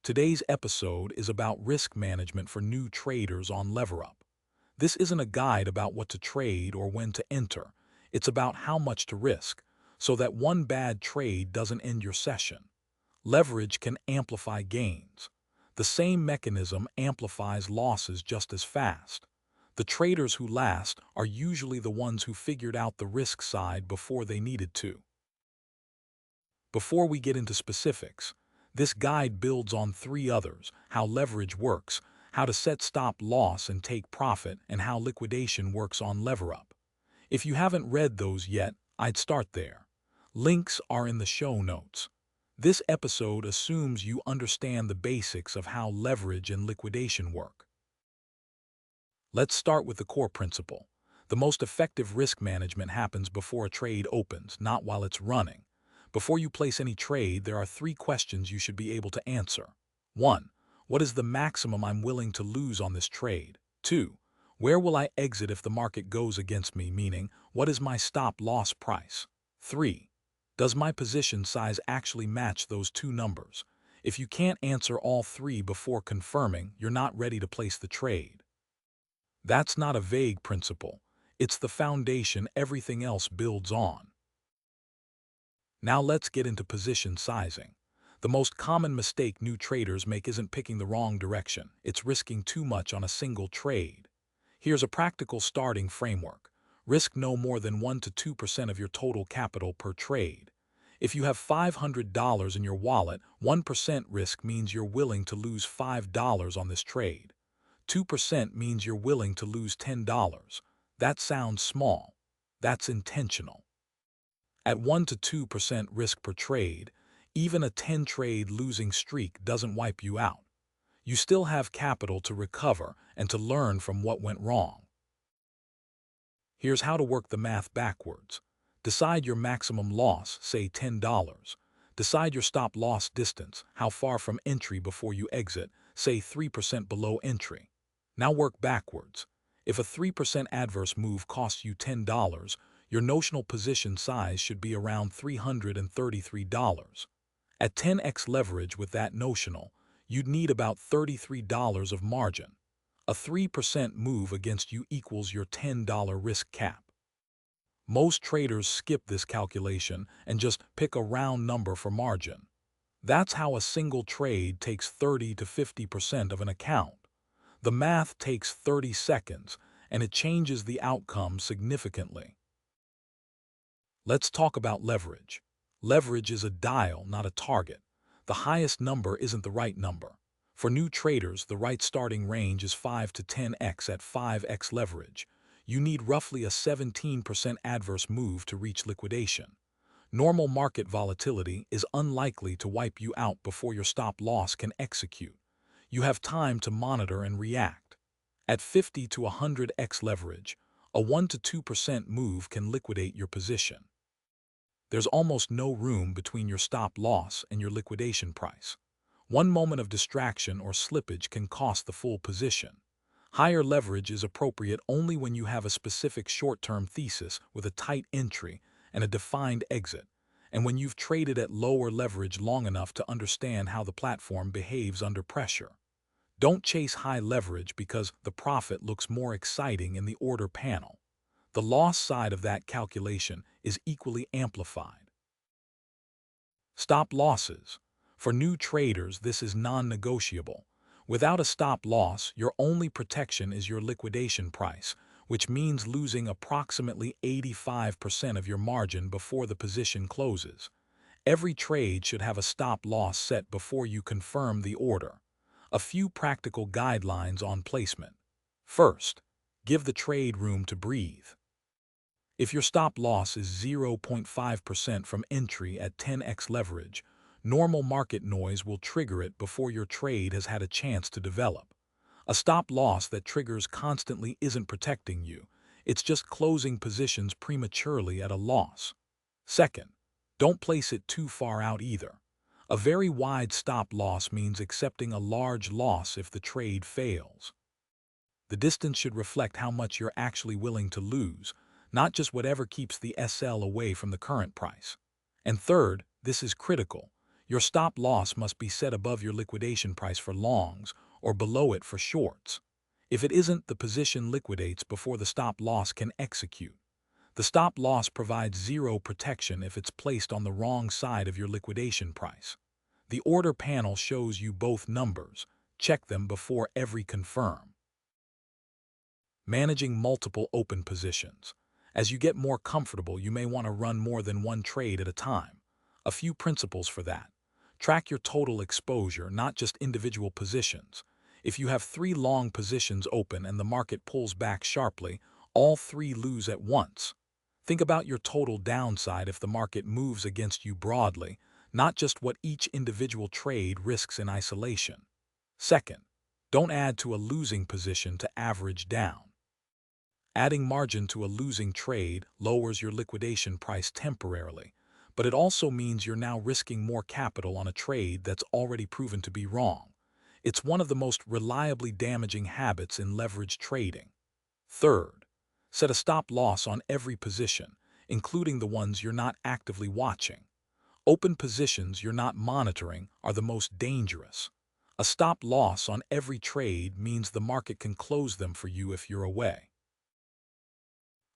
Today's episode is about risk management for new traders on LeverUp. This isn't a guide about what to trade or when to enter. It's about how much to risk, so that one bad trade doesn't end your session. Leverage can amplify gains. The same mechanism amplifies losses just as fast. The traders who last are usually the ones who figured out the risk side before they needed to. Before we get into specifics, this guide builds on three others: how leverage works, how to set stop loss and take profit, and how liquidation works on LeverUp. If you haven't read those yet, I'd start there. Links are in the show notes. This episode assumes you understand the basics of how leverage and liquidation work. Let's start with the core principle. The most effective risk management happens before a trade opens, not while it's running. Before you place any trade, there are three questions you should be able to answer. 1. What is the maximum I'm willing to lose on this trade? 2. Where will I exit if the market goes against me, meaning, what is my stop loss price? 3. Does my position size actually match those two numbers? If you can't answer all three before confirming, you're not ready to place the trade. That's not a vague principle. It's the foundation everything else builds on. Now let's get into position sizing. The most common mistake new traders make isn't picking the wrong direction. It's risking too much on a single trade. Here's a practical starting framework. Risk no more than 1 to 2% of your total capital per trade. If you have $500 in your wallet, 1% risk means you're willing to lose $5 on this trade. 2% means you're willing to lose $10. That sounds small. That's intentional. At 1 to 2% risk per trade, even a 10-trade losing streak doesn't wipe you out. You still have capital to recover and to learn from what went wrong. Here's how to work the math backwards. Decide your maximum loss, say $10. Decide your stop loss distance, how far from entry before you exit, say 3% below entry. Now work backwards. If a 3% adverse move costs you $10, your notional position size should be around $333. At 10x leverage with that notional, you'd need about $33 of margin. A 3% move against you equals your $10 risk cap. Most traders skip this calculation and just pick a round number for margin. That's how a single trade takes 30 to 50% of an account. The math takes 30 seconds, and it changes the outcome significantly. Let's talk about leverage. Leverage is a dial, not a target. The highest number isn't the right number. For new traders, the right starting range is 5 to 10x at 5x leverage. You need roughly a 17% adverse move to reach liquidation. Normal market volatility is unlikely to wipe you out before your stop loss can execute. You have time to monitor and react. At 50 to 100x leverage, a 1 to 2% move can liquidate your position. There's almost no room between your stop loss and your liquidation price. One moment of distraction or slippage can cost the full position. Higher leverage is appropriate only when you have a specific short-term thesis with a tight entry and a defined exit, and when you've traded at lower leverage long enough to understand how the platform behaves under pressure. Don't chase high leverage because the profit looks more exciting in the order panel. The loss side of that calculation is equally amplified. Stop losses. For new traders, this is non-negotiable. Without a stop loss, your only protection is your liquidation price, which means losing approximately 85% of your margin before the position closes. Every trade should have a stop loss set before you confirm the order. A few practical guidelines on placement. First, give the trade room to breathe. If your stop loss is 0.5% from entry at 10x leverage, normal market noise will trigger it before your trade has had a chance to develop. A stop loss that triggers constantly isn't protecting you. It's just closing positions prematurely at a loss. Second, don't place it too far out either. A very wide stop loss means accepting a large loss if the trade fails. The distance should reflect how much you're actually willing to lose, not just whatever keeps the SL away from the current price. And third, this is critical, Your stop loss must be set above your liquidation price for longs or below it for shorts. If it isn't, the position liquidates before the stop loss can execute. The stop loss provides zero protection if it's placed on the wrong side of your liquidation price. The order panel shows you both numbers. Check them before every confirm. Managing multiple open positions. As you get more comfortable, you may want to run more than one trade at a time. A few principles for that. Track your total exposure, not just individual positions. If you have 3 long positions open and the market pulls back sharply, all 3 lose at once. Think about your total downside if the market moves against you broadly, not just what each individual trade risks in isolation. Second, don't add to a losing position to average down. Adding margin to a losing trade lowers your liquidation price temporarily, but it also means you're now risking more capital on a trade that's already proven to be wrong. It's one of the most reliably damaging habits in leverage trading. Third, set a stop loss on every position, including the ones you're not actively watching. Open positions you're not monitoring are the most dangerous. A stop loss on every trade means the market can close them for you if you're away.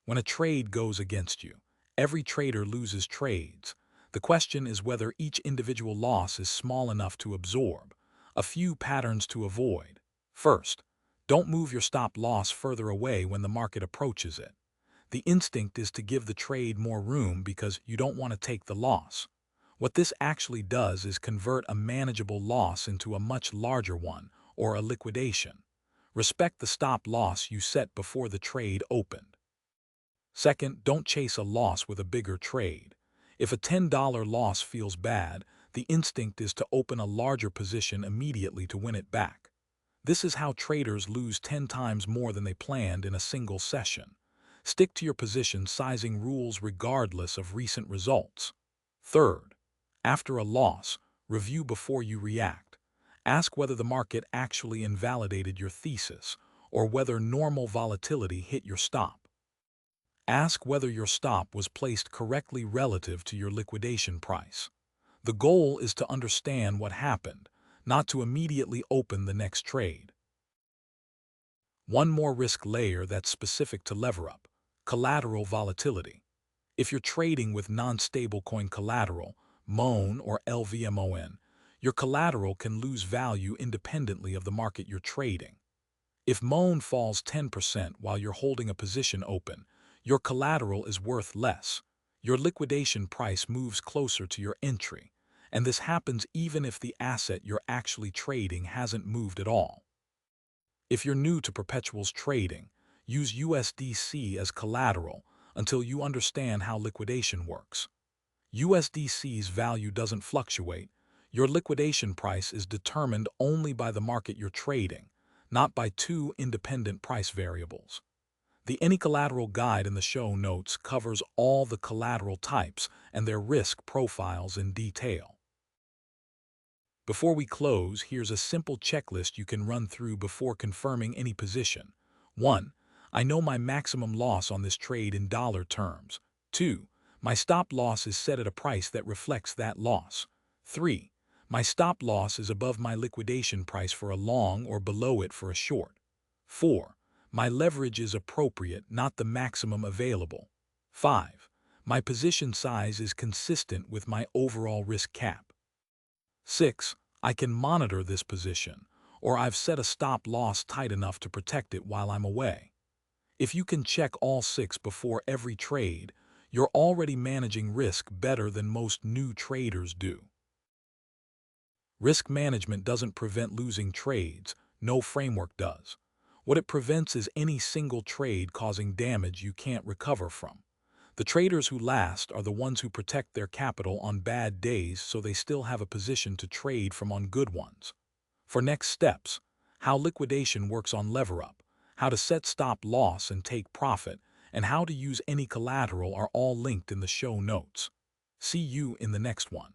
When a trade goes against you, every trader loses trades. The question is whether each individual loss is small enough to absorb. A few patterns to avoid. First, don't move your stop loss further away when the market approaches it. The instinct is to give the trade more room because you don't want to take the loss. What this actually does is convert a manageable loss into a much larger one, or a liquidation. Respect the stop loss you set before the trade opened. Second, don't chase a loss with a bigger trade. If a $10 loss feels bad, the instinct is to open a larger position immediately to win it back. This is how traders lose 10 times more than they planned in a single session. Stick to your position sizing rules regardless of recent results. Third, after a loss, review before you react. Ask whether the market actually invalidated your thesis or whether normal volatility hit your stop. Ask whether your stop was placed correctly relative to your liquidation price. The goal is to understand what happened, not to immediately open the next trade. One more risk layer that's specific to LeverUp: collateral volatility. If you're trading with non-stablecoin collateral, MON or LVMON, your collateral can lose value independently of the market you're trading. If MON falls 10% while you're holding a position open, your collateral is worth less. Your liquidation price moves closer to your entry, and this happens even if the asset you're actually trading hasn't moved at all. If you're new to perpetuals trading, use USDC as collateral until you understand how liquidation works. USDC's value doesn't fluctuate. Your liquidation price is determined only by the market you're trading, not by 2 independent price variables. The Any Collateral Guide in the show notes covers all the collateral types and their risk profiles in detail. Before we close, here's a simple checklist you can run through before confirming any position. 1. I know my maximum loss on this trade in dollar terms. 2. My stop loss is set at a price that reflects that loss. 3. My stop loss is above my liquidation price for a long or below it for a short. 4. My leverage is appropriate, not the maximum available. 5. My position size is consistent with my overall risk cap. 6. I can monitor this position, or I've set a stop loss tight enough to protect it while I'm away. If you can check all 6 before every trade, you're already managing risk better than most new traders do. Risk management doesn't prevent losing trades, no framework does. What it prevents is any single trade causing damage you can't recover from. The traders who last are the ones who protect their capital on bad days so they still have a position to trade from on good ones. For next steps, how liquidation works on LeverUp, how to set stop loss and take profit, and how to use any collateral are all linked in the show notes. See you in the next one.